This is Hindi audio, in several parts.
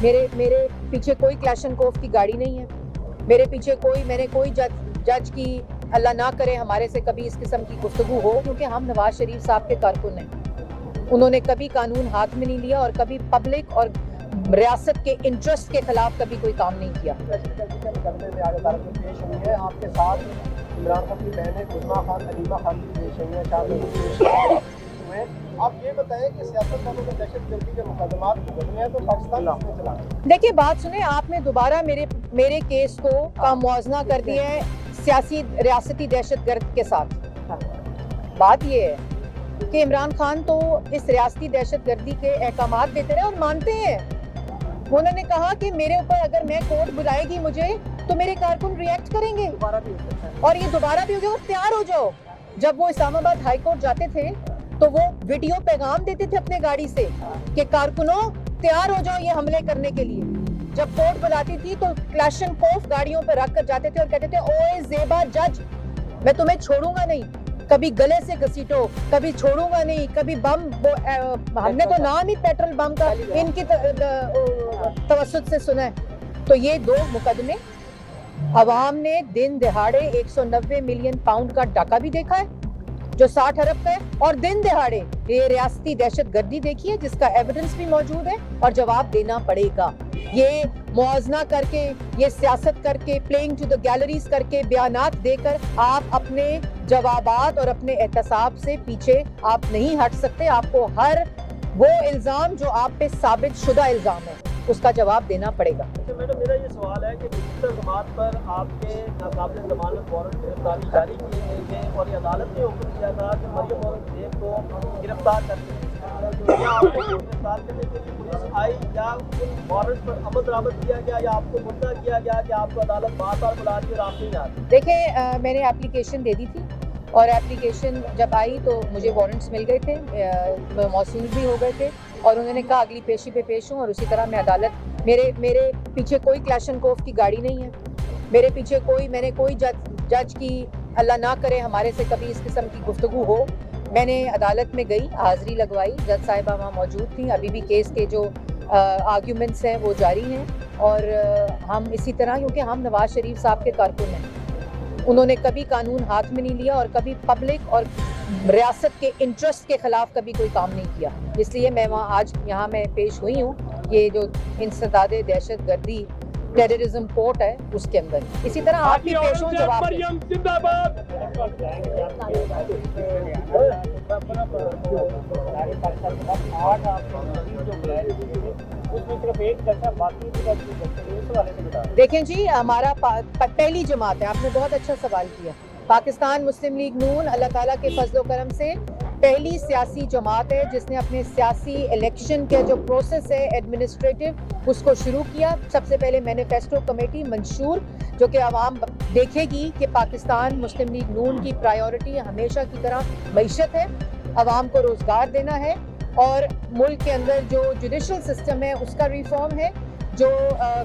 मेरे मेरे पीछे कोई क्लैशनकोफ की गाड़ी नहीं है, मेरे पीछे मैंने कोई जज की अल्लाह ना करे हमारे से कभी इस किस्म की गुफ्तगू हो, क्योंकि हम नवाज शरीफ साहब के कारकुन हैं। उन्होंने कभी कानून हाथ में नहीं लिया और कभी पब्लिक और रियासत के इंटरेस्ट के खिलाफ कभी कोई काम नहीं किया। आपके साथ इमरान खान की बहन उस्मा खान, अलीमा खान भी पेश हुई है, शामिल हुए। आप ये बताएं कि सियासतदानों में दहशतगर्दी के मुकदमात भुगतने हैं तो पाकिस्तान किसने चला? देखिए बात सुने, आपने दोबारा मेरे केस का मुआवजा कर दिया है सियासी रियासती दहशतगर्द के साथ। बात ये है कि इमरान खान तो इस रियासती दहशतगर्दी के अहकामात देते रहे और मानते हैं। उन्होंने कहा कि मेरे ऊपर अगर मैं कोर्ट बुलाएगी मुझे तो मेरे कारकुन रिएक्ट करेंगे और ये दोबारा भी हो गया। और तैयार हो जाओ। जब वो इस्लामाबाद हाई कोर्ट जाते थे तो वो वीडियो पैगाम देते थे अपने गाड़ी से कि कारकुनों तैयार हो जाओ ये हमले करने के लिए। जब कोर्ट बुलाती थी तो क्लैशनकोफ गाड़ियों पर रख कर जाते थे और कहते थे ओए ज़ेबा जज, मैं तुम्हें छोड़ूंगा नहीं, कभी गले से घसीटो, कभी छोड़ूंगा नहीं, कभी बम हमने तो नाम ही पेट्रोल बम का इनकी तवस्सुत से सुना है। तो ये दो मुकदमे अवाम ने दिन दिहाड़े 190 मिलियन पाउंड का डाका भी देखा है जो 60 अरब का है, और दिन दिहाड़े ये रियासती दहशतगर्दी देखी है जिसका एविडेंस भी मौजूद है और जवाब देना पड़ेगा। ये मुआवजा करके, ये सियासत करके, प्लेइंग टू द गैलरीज करके, बयानात देकर आप अपने जवाबात और अपने एहतसाब से पीछे आप नहीं हट सकते। आपको हर वो इल्जाम जो आप पे साबित शुदा इल्जाम है उसका जवाब देना पड़ेगा। अच्छा मैडम, मेरा ये सवाल है कि मुख्तलिफ जमात पर आपके नाकाबिल जमानत वारंट गिरफ्तारी जारी किए गए थे और ये अदालत ने हुक्म दिया था कि मरियम औरंगजेब को गिरफ्तार करने या आपको गिरफ्तार करने के लिए पुलिस आई या उन वारंट पर अमल दरामद किया गया या आपको मुद्दा किया गया कि आपको अदालत बार बार बुला रही और आप नहीं आते? देखें, मैंने एप्लीकेशन दे दी थी और एप्लीकेशन जब आई तो मुझे वारंट्स मिल गए थे, मौसूल भी हो गए थे और उन्होंने कहा अगली पेशी पे पेश हूँ। और उसी तरह मैं अदालत, मेरे पीछे कोई क्लैशनकोफ की गाड़ी नहीं है, मेरे पीछे मैंने कोई जज की अल्लाह ना करे हमारे से कभी इस किस्म की गुफ्तगू हो। मैंने अदालत में गई, हाज़िरी लगवाई, जज साहिबा वहाँ मौजूद थी। अभी भी केस के जो आर्ग्यूमेंट्स हैं वो जारी हैं और हम इसी तरह, क्योंकि हम नवाज शरीफ साहब के कारकुन हैं, उन्होंने कभी कानून हाथ में नहीं लिया और कभी पब्लिक और रियासत के इंटरेस्ट के खिलाफ कभी कोई काम नहीं किया। इसलिए मैं आज यहाँ मैं पेश हुई हूँ ये जो इंसदादे दहशतगर्दी टेररिज्म कोर्ट है उसके अंदर। इसी तरह आप भी पेश हों जवाब देखें जी, हमारा पहली जमात है। आपने बहुत अच्छा सवाल किया। पाकिस्तान मुस्लिम लीग नून अल्लाह ताला के फजलो करम से पहली सियासी जमात है जिसने अपने सियासी इलेक्शन के जो प्रोसेस है एडमिनिस्ट्रेटिव उसको शुरू किया। सबसे पहले मैनिफेस्टो कमेटी मंशूर, जो कि आवाम देखेगी कि पाकिस्तान मुस्लिम लीग नून की प्रायोरिटी हमेशा की तरह मईशत है, आवाम को रोज़गार देना है और मुल्क के अंदर जो जुडिशल सिस्टम है उसका रिफॉर्म है, जो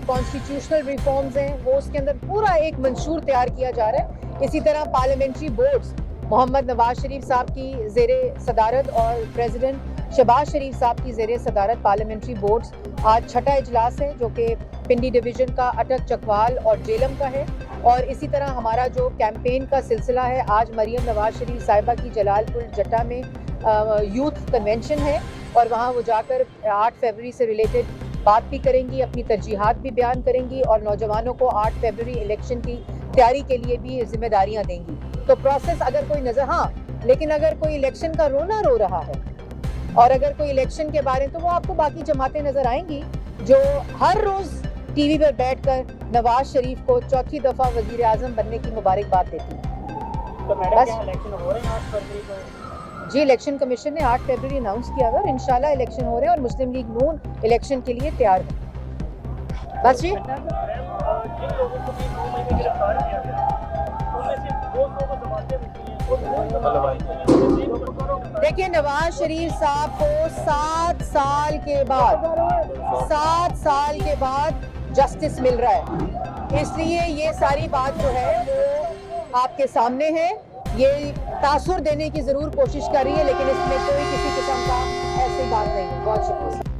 कॉन्स्टिट्यूशनल रिफॉर्म्स हैं वो उसके अंदर पूरा एक मंशूर तैयार किया जा रहा है। इसी तरह पार्लियामेंट्री बोर्ड्स मोहम्मद नवाज शरीफ साहब की ज़ेरे सदारत और प्रेसिडेंट शहबाज शरीफ साहब की ज़ेरे सदारत पार्लियामेंट्री बोर्ड्स आज छठा इजलास है जो कि पिंडी डिवीज़न का अटक, चकवाल और जेलम का है। और इसी तरह हमारा जो कैंपेन का सिलसिला है, आज मरियम नवाज शरीफ साहिबा की जलालपुर जट्टा में यूथ कन्वेंशन है और वहाँ वो जाकर 8 फरवरी से रिलेटेड बात भी करेंगी, अपनी तरजीहात भी बयान करेंगी और नौजवानों को 8 फरवरी इलेक्शन की तैयारी के लिए भी जिम्मेदारियां देंगी। तो प्रोसेस अगर कोई लेकिन अगर कोई इलेक्शन का रोना रो रहा है और अगर कोई इलेक्शन के बारे में, तो वो आपको बाकी जमातें नजर आएंगी जो हर रोज टीवी पर बैठकर नवाज शरीफ को चौथी दफा वजीर आजम बनने की मुबारकबाद देती है। तो मैडम क्या इलेक्शन हो रहे हैं 8 फरवरी को? जी, इलेक्शन कमीशन ने 8 फरवरी अनाउंस किया है और इंशाल्लाह इलेक्शन हो रहे हैं और मुस्लिम लीग नून इलेक्शन के लिए तैयार है। बस जी, जिन लोगों को भी 9 मई में गिरफ्तार किया गया उनमें से 2 लोगों को जमानतें मिली हैं। देखिए, नवाज शरीफ साहब को 7 साल के बाद जस्टिस मिल रहा है, इसलिए ये सारी बात जो है वो आपके सामने है। ये तासुर देने की जरूर कोशिश कर रही है लेकिन इसमें कोई किसी किस्म का ऐसी बात नहीं है। बहुत शुक्रिया।